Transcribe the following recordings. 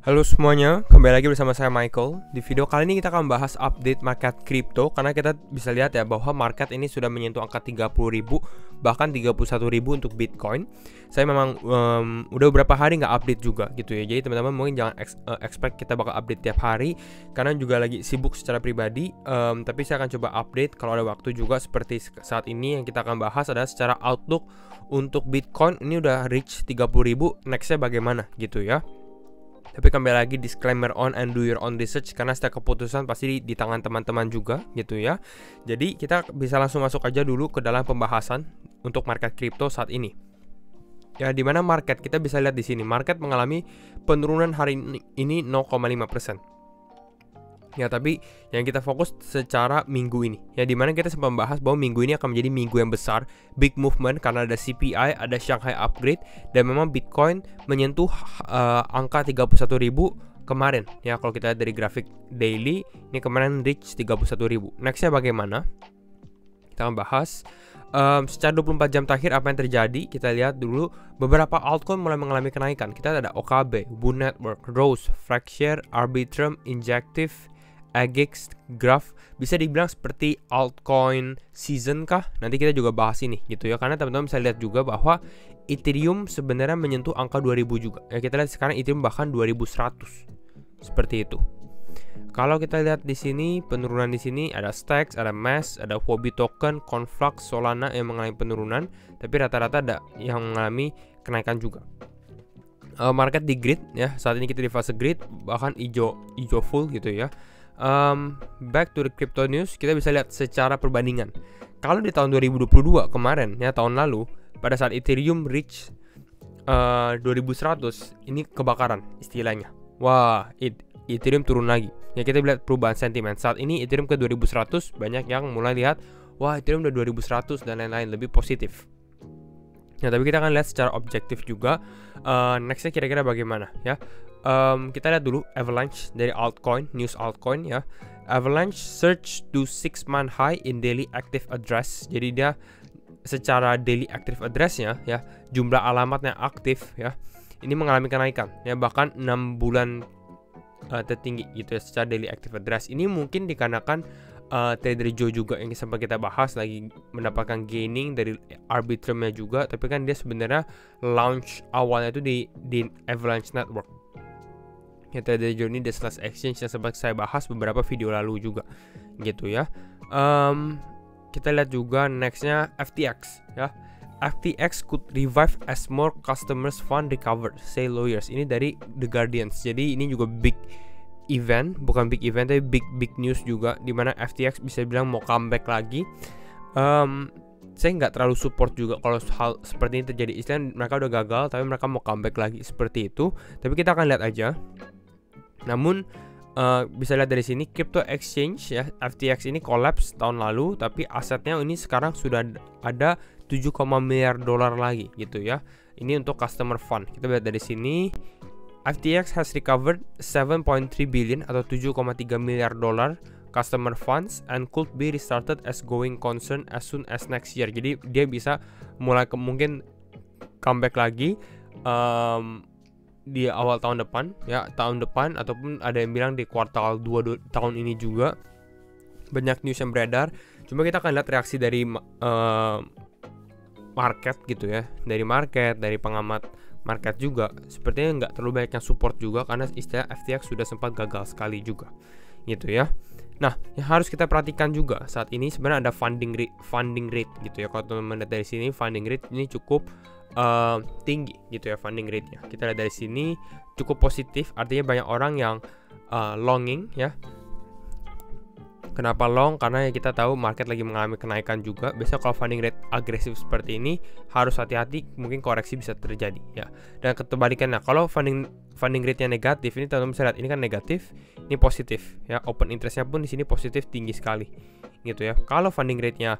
Halo semuanya, kembali lagi bersama saya Michael. Di video kali ini kita akan bahas update market kripto, karena kita bisa lihat ya bahwa market ini sudah menyentuh angka 30.000 bahkan 31.000 untuk Bitcoin. Saya memang udah beberapa hari nggak update juga gitu ya. Jadi teman-teman mungkin jangan expect kita bakal update tiap hari, karena juga lagi sibuk secara pribadi. Tapi saya akan coba update kalau ada waktu juga. Seperti saat ini yang kita akan bahas adalah secara outlook untuk Bitcoin. Ini udah reach 30.000, nextnya bagaimana gitu ya. Tapi kembali lagi disclaimer on and do your own research, karena setiap keputusan pasti di tangan teman-teman juga gitu ya. Jadi kita bisa langsung masuk aja dulu ke dalam pembahasan untuk market kripto saat ini. Ya, di mana market kita bisa lihat di sini, market mengalami penurunan hari ini 0,5%. Ya, tapi yang kita fokus secara minggu ini, ya, dimana kita sempat membahas bahwa minggu ini akan menjadi minggu yang besar, big movement, karena ada CPI, ada Shanghai upgrade, dan memang Bitcoin menyentuh angka 31.000 kemarin. Ya, kalau kita lihat dari grafik daily, ini kemarin reach 31.000. Nextnya bagaimana? Kita akan bahas secara 24 jam terakhir apa yang terjadi. Kita lihat dulu beberapa altcoin mulai mengalami kenaikan. Kita ada OKB, Boon Network, Rose, Fracture, Arbitrum, Injective, Agix, Graph. Bisa dibilang seperti altcoin season kah? Nanti kita juga bahas ini gitu ya, karena teman-teman bisa lihat juga bahwa Ethereum sebenarnya menyentuh angka 2000 juga. Ya, kita lihat sekarang Ethereum bahkan 2100. Seperti itu. Kalau kita lihat di sini penurunan di sini ada Stacks, ada Mass, ada Huobi Token, Conflux, Solana yang mengalami penurunan, tapi rata-rata ada yang mengalami kenaikan juga. Market di grid ya, saat ini kita di fase grid, bahkan hijau full gitu ya. Back to the crypto news, kita bisa lihat secara perbandingan. Kalau di tahun 2022 kemarin ya, tahun lalu, pada saat Ethereum reach 2100, ini kebakaran istilahnya. Wah, Ethereum turun lagi. Ya, kita lihat perubahan sentimen. Saat ini Ethereum ke 2100, banyak yang mulai lihat, wah, Ethereum udah 2100 dan lain-lain, lebih positif. Ya, tapi kita akan lihat secara objektif juga. Nextnya kira-kira bagaimana ya. Kita lihat dulu Avalanche dari altcoin, news altcoin ya. Avalanche surge to 6-month high in daily active address. Jadi dia secara daily active address-nya ya, jumlah alamat yang aktif ya, ini mengalami kenaikan ya, bahkan 6 bulan tertinggi gitu ya secara daily active address. Ini mungkin dikarenakan Trader Joe juga yang sempat kita bahas lagi mendapatkan gaining dari Arbitrum-nya juga, tapi kan dia sebenarnya launch awalnya itu di Avalanche Network. Ya, Trader Joe ini Deathless Exchange yang sempat saya bahas beberapa video lalu juga gitu ya. Kita lihat juga nextnya FTX ya. FTX could revive as more customers fund recover, say lawyers. Ini dari The Guardian. Jadi ini juga big event, bukan big event tapi big news juga, dimana FTX bisa bilang mau comeback lagi. Saya nggak terlalu support juga kalau hal seperti ini terjadi. Istilahnya mereka udah gagal tapi mereka mau comeback lagi seperti itu. Tapi kita akan lihat aja. Namun bisa lihat dari sini crypto exchange ya, FTX ini collapse tahun lalu, tapi asetnya ini sekarang sudah ada 7, miliar dolar lagi gitu ya. Ini untuk customer fund. Kita lihat dari sini FTX has recovered 7.3 billion atau 7,3 miliar dolar customer funds and could be restarted as going concern as soon as next year. Jadi dia bisa mulai mungkin comeback lagi di awal tahun depan ya, tahun depan, ataupun ada yang bilang di kuartal 2 tahun ini juga. Banyak news yang beredar. Cuma kita akan lihat reaksi dari market gitu ya, dari pengamat market juga. Sepertinya nggak terlalu banyak yang support juga, karena istilah FTX sudah sempat gagal sekali juga gitu ya. Nah, yang harus kita perhatikan juga saat ini sebenarnya ada funding rate gitu ya. Kalau teman-teman lihat dari sini, funding rate ini cukup tinggi gitu ya, funding rate-nya. Kita lihat dari sini cukup positif, artinya banyak orang yang longing ya. Kenapa long? Karena ya kita tahu market lagi mengalami kenaikan juga. Biasanya kalau funding rate agresif seperti ini harus hati-hati, mungkin koreksi bisa terjadi ya. Dan kebalikannya, kalau funding rate-nya negatif, ini teman-teman bisa lihat, ini kan negatif, ini positif ya. Open interest-nya pun di sini positif, tinggi sekali gitu ya. Kalau funding rate-nya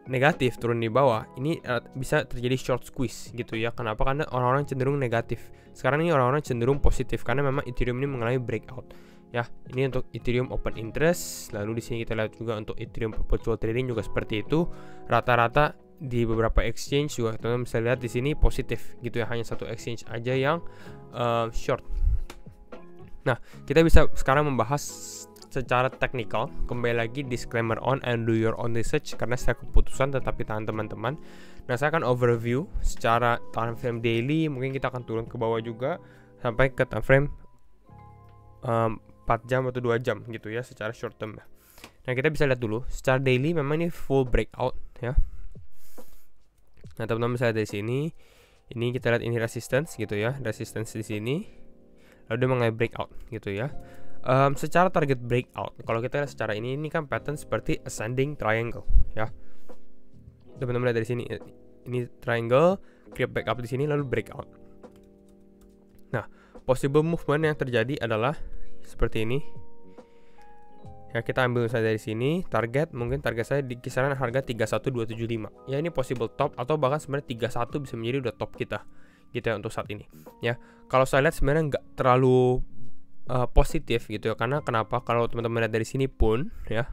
negatif, turun di bawah, ini bisa terjadi short squeeze gitu ya. Kenapa? Karena orang-orang cenderung negatif. Sekarang ini orang-orang cenderung positif karena memang Ethereum ini mengalami breakout ya. Ini untuk Ethereum open interest. Lalu di sini kita lihat juga untuk Ethereum perpetual trading juga seperti itu. Rata-rata di beberapa exchange juga teman-teman bisa lihat di sini positif gitu ya. Hanya satu exchange aja yang short Nah, kita bisa sekarang membahas secara teknikal. Kembali lagi disclaimer on and do your own research karena saya keputusan tetapi tahan teman-teman. Nah, saya akan overview secara time frame daily, mungkin kita akan turun ke bawah juga sampai ke time frame 4 jam atau 2 jam gitu ya secara short term. Nah, kita bisa lihat dulu secara daily memang ini full breakout ya. Nah, teman-teman bisa lihat dari sini. Ini kita lihat ini resistance gitu ya, resistance di sini. Lalu dia mulai breakout gitu ya. Secara target breakout, kalau kita lihat secara ini kan pattern seperti ascending triangle ya. Teman-teman lihat dari sini, ini triangle, creep back up di sini lalu breakout. Nah, possible movement yang terjadi adalah seperti ini. Ya, kita ambil misalnya dari sini, mungkin target saya di kisaran harga 31275. Ya, ini possible top atau bahkan sebenarnya 31 bisa menjadi udah top kita. Gitu ya untuk saat ini. Ya, kalau saya lihat sebenarnya nggak terlalu positif gitu ya. Karena kenapa? Kalau teman-teman lihat dari sini pun ya,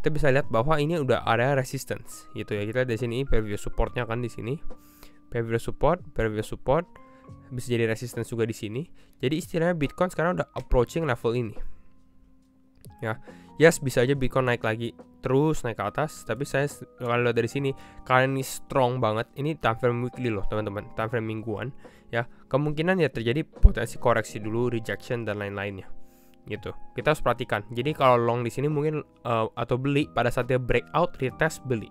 kita bisa lihat bahwa ini udah area resistance gitu ya. Kita lihat dari sini previous supportnya kan di sini. Previous support, bisa jadi resistance juga di sini. Jadi istilahnya Bitcoin sekarang udah approaching level ini. Ya, yes bisa aja Bitcoin naik lagi terus naik ke atas, tapi saya kalau lihat dari sini kalian ini strong banget. Ini time frame weekly loh teman-teman, time frame mingguan ya. Kemungkinan ya terjadi potensi koreksi dulu, rejection dan lain-lainnya gitu. Kita harus perhatikan. Jadi kalau long di sini mungkin atau beli pada saat dia breakout, retest beli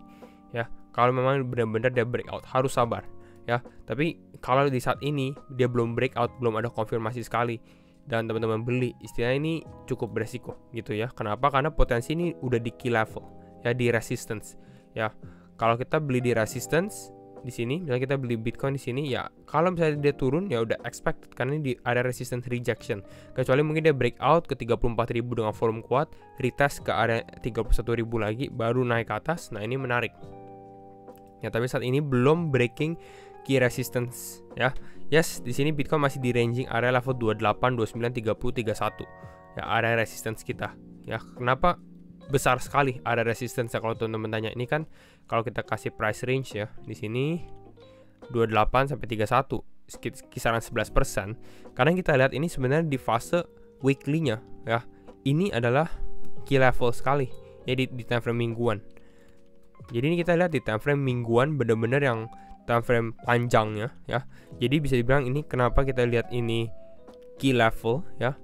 ya. Kalau memang benar-benar dia breakout harus sabar ya. Tapi kalau di saat ini dia belum breakout, belum ada konfirmasi sekali dan teman-teman beli, istilahnya ini cukup beresiko gitu ya. Kenapa? Karena potensi ini udah di key level ya, di resistance ya. Kalau kita beli di resistance di sini, misalnya kita beli Bitcoin di sini ya, kalau misalnya dia turun ya udah expected karena ini di area resistance rejection. Kecuali mungkin dia breakout ke 34.000 dengan volume kuat, retest ke area 31.000 lagi baru naik ke atas. Nah, ini menarik. Ya, tapi saat ini belum breaking key resistance ya. Yes, di sini Bitcoin masih di ranging area level 28, 29, 30, 31. Ya, area resistance kita. Ya, kenapa besar sekali area resistance ya kalau teman-teman tanya. Ini kan kalau kita kasih price range ya, di sini 28 sampai 31, kisaran 11%. Karena kita lihat ini sebenarnya di fase weekly-nya ya. Ini adalah key level sekali ya di time frame mingguan. Jadi ini kita lihat di time frame mingguan benar-benar yang time frame panjangnya ya. Jadi bisa dibilang ini kenapa kita lihat ini key level ya.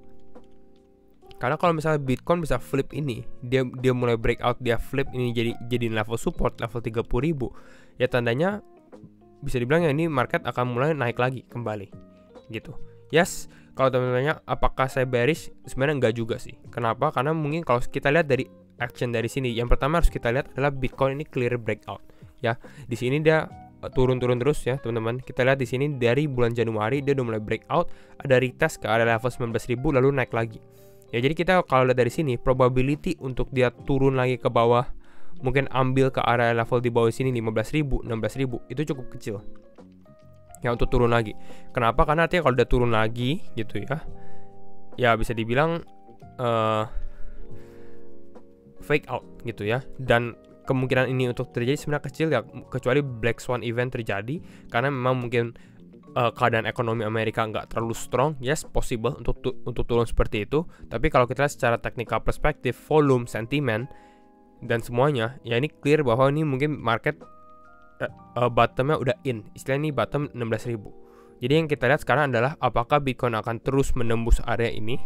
Karena kalau misalnya Bitcoin bisa flip ini, dia mulai breakout, dia flip ini jadi level support level 30.000. Ya tandanya bisa dibilang ya ini market akan mulai naik lagi kembali gitu. Yes, kalau teman-teman tanya apakah saya bearish? Sebenarnya enggak juga sih. Kenapa? Karena mungkin kalau kita lihat dari action dari sini, yang pertama harus kita lihat adalah Bitcoin ini clear breakout ya. Di sini dia turun terus ya teman-teman. Kita lihat di sini dari bulan Januari dia udah mulai breakout, ada retest ke area level 19.000 lalu naik lagi. Ya, jadi kita kalau lihat dari sini probability untuk dia turun lagi ke bawah, mungkin ambil ke area level di bawah sini 15.000, 16.000 itu cukup kecil. Ya, untuk turun lagi. Kenapa? Karena artinya kalau dia turun lagi gitu ya. Ya bisa dibilang fake out gitu ya. Dan kemungkinan ini untuk terjadi sebenarnya kecil ya, kecuali Black Swan event terjadi karena memang mungkin keadaan ekonomi Amerika nggak terlalu strong. Yes, possible untuk turun seperti itu. Tapi kalau kita lihat secara technical perspektif, volume, sentiment dan semuanya, ya ini clear bahwa ini mungkin market bottomnya udah in. Istilah ini bottom 16.000. Jadi yang kita lihat sekarang adalah apakah Bitcoin akan terus menembus area ini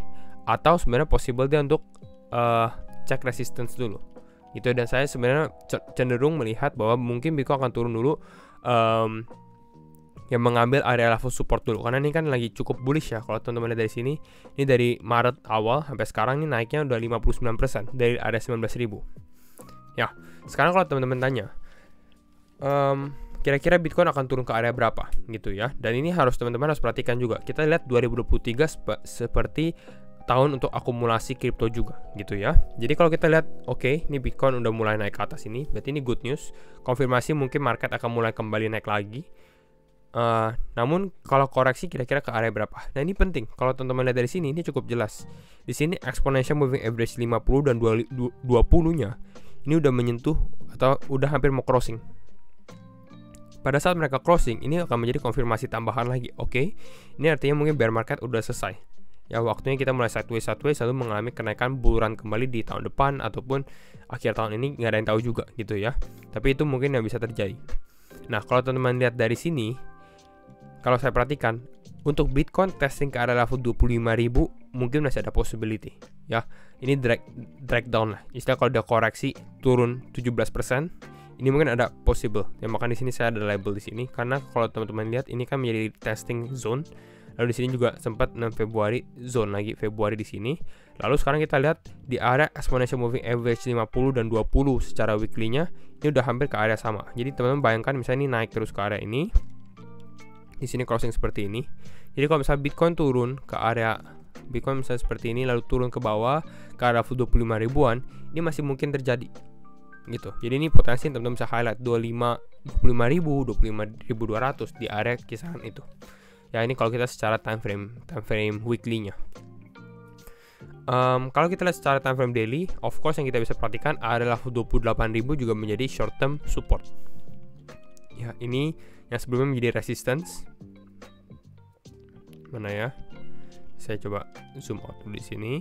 atau sebenarnya possible dia untuk cek resistance dulu gitu. Dan saya sebenarnya cenderung melihat bahwa mungkin Bitcoin akan turun dulu, yang mengambil area level support dulu karena ini kan lagi cukup bullish ya. Kalau teman-teman lihat dari sini, ini dari Maret awal sampai sekarang ini naiknya udah 59% dari area 19.000 ya. Sekarang kalau teman-teman tanya kira-kira Bitcoin akan turun ke area berapa gitu ya, dan ini teman-teman harus perhatikan juga. Kita lihat 2023 seperti tahun untuk akumulasi kripto juga gitu ya. Jadi kalau kita lihat oke, ini Bitcoin udah mulai naik ke atas ini, berarti ini good news, konfirmasi mungkin market akan mulai kembali naik lagi. Namun kalau koreksi kira-kira ke area berapa? Nah, ini penting. Kalau teman-teman lihat dari sini, ini cukup jelas. Di sini exponential moving average 50 dan 20-nya ini udah menyentuh atau udah hampir mau crossing. Pada saat mereka crossing, ini akan menjadi konfirmasi tambahan lagi. Oke, ini artinya mungkin bear market udah selesai. Ya, waktunya kita mulai sideways lalu mengalami kenaikan bull run kembali di tahun depan ataupun akhir tahun ini, nggak ada yang tahu juga gitu ya. Tapi itu mungkin yang bisa terjadi. Nah, kalau teman-teman lihat dari sini, kalau saya perhatikan untuk Bitcoin testing ke arah level 25.000 mungkin masih ada possibility ya. Ini drag down lah. Istilah kalau udah koreksi turun 17%, ini mungkin ada possible. Ya, maka di sini saya ada label di sini karena kalau teman-teman lihat ini kan menjadi testing zone. Lalu di sini juga sempat 6 Februari zone lagi Februari di sini. Lalu sekarang kita lihat di area exponential moving average 50 dan 20 secara weekly-nya ini udah hampir ke area sama. Jadi teman-teman bayangkan misalnya ini naik terus ke area ini. Di sini crossing seperti ini. Jadi kalau misalnya Bitcoin turun ke area Bitcoin misalnya seperti ini lalu turun ke bawah ke area 25 ribuan, ini masih mungkin terjadi. Gitu. Jadi ini potensi teman-teman bisa highlight 25.000, 25.200 di area kisaran itu. Ya, ini kalau kita secara time frame weekly-nya. Kalau kita lihat secara time frame daily, of course yang kita bisa perhatikan adalah 28.000 juga menjadi short term support. Ya, ini yang sebelumnya menjadi resistance. Mana ya? Saya coba zoom out dulu di sini.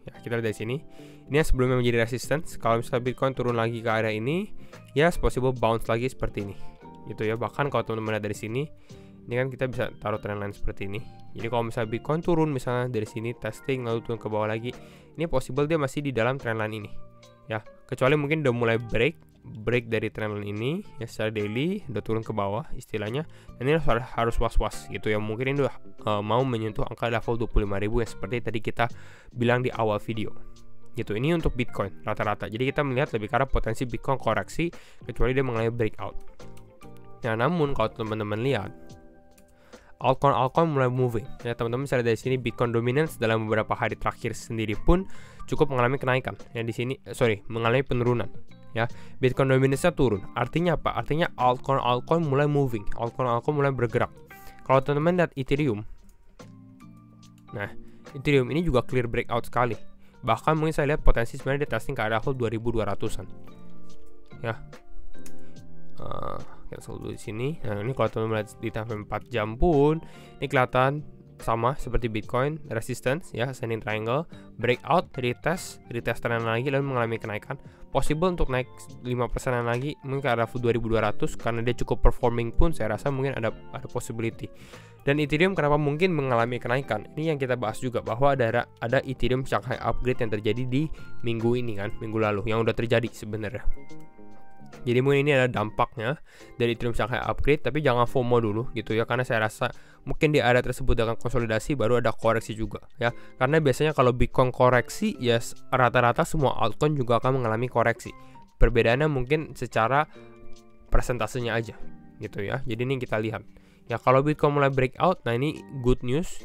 Ya, kita lihat dari sini. Ini yang sebelumnya menjadi resistance. Kalau misalnya Bitcoin turun lagi ke area ini, ya possible bounce lagi seperti ini. Gitu ya. Bahkan kalau teman-teman lihat dari sini, ini kan kita bisa taruh trendline seperti ini. Jadi kalau misalnya Bitcoin turun misalnya dari sini testing lalu turun ke bawah lagi, ini possible dia masih di dalam trendline ini. Ya, kecuali mungkin udah mulai break dari trendline ini ya secara daily udah turun ke bawah istilahnya. Dan ini harus was-was gitu ya. Mungkin ini udah mau menyentuh angka level 25.000 yang seperti tadi kita bilang di awal video. Gitu. Ini untuk Bitcoin rata-rata. Jadi kita melihat lebih karena potensi Bitcoin koreksi kecuali dia mengalami breakout. Nah, namun kalau teman-teman lihat altcoin mulai moving. Ya, teman-teman bisa lihat dari sini Bitcoin dominance dalam beberapa hari terakhir sendiri pun cukup mengalami kenaikan. Ya, di sini mengalami penurunan. Ya, Bitcoin dominance-nya turun. Artinya apa? Artinya altcoin mulai moving. Altcoin mulai bergerak. Kalau teman-teman lihat Ethereum. Nah, Ethereum ini juga clear breakout sekali. Bahkan mungkin saya lihat potensi sebenarnya dia testing ke area level 2200-an. Ya. Cancel dulu di sini. Nah, ini kalau teman-teman lihat di time frame 4 jam pun ini kelihatan sama seperti Bitcoin, resistance ya, ascending triangle, breakout, retest trend lagi lalu mengalami kenaikan. Possible untuk naik 5% lagi mungkin ke arah 2200 karena dia cukup performing pun saya rasa mungkin ada possibility. Dan Ethereum kenapa mungkin mengalami kenaikan? Ini yang kita bahas juga bahwa ada Ethereum Shanghai upgrade yang terjadi di minggu ini kan, minggu lalu yang udah terjadi sebenarnya. Jadi mungkin ini ada dampaknya dari Ethereum Shanghai upgrade, tapi jangan FOMO dulu gitu ya, karena saya rasa mungkin di area tersebut akan konsolidasi baru ada koreksi juga ya. Karena biasanya kalau Bitcoin koreksi ya rata-rata semua altcoin juga akan mengalami koreksi. Perbedaannya mungkin secara persentasenya aja gitu ya. Jadi ini kita lihat. Ya kalau Bitcoin mulai breakout, nah ini good news.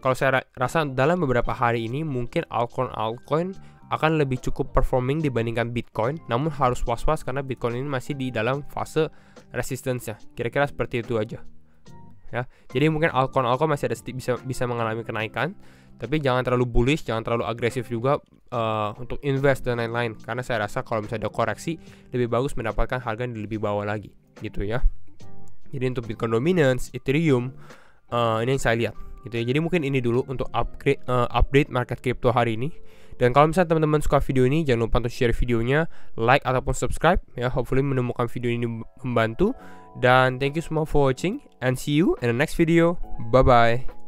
Kalau saya rasa dalam beberapa hari ini mungkin altcoin akan lebih cukup performing dibandingkan Bitcoin, namun harus was-was karena Bitcoin ini masih di dalam fase resistance-nya. Kira-kira seperti itu aja. Ya, jadi mungkin altcoin masih ada bisa mengalami kenaikan, tapi jangan terlalu bullish, jangan terlalu agresif juga untuk invest dan lain-lain. Karena saya rasa kalau misalnya ada koreksi, lebih bagus mendapatkan harga yang lebih bawah lagi, gitu ya. Jadi untuk Bitcoin dominance, Ethereum, ini yang saya lihat, gitu ya. Jadi mungkin ini dulu untuk update market crypto hari ini. Dan kalau misalnya teman-teman suka video ini, jangan lupa untuk share videonya, like ataupun subscribe ya. Hopefully menemukan video ini membantu. Dan thank you semua for watching and see you in the next video. Bye bye.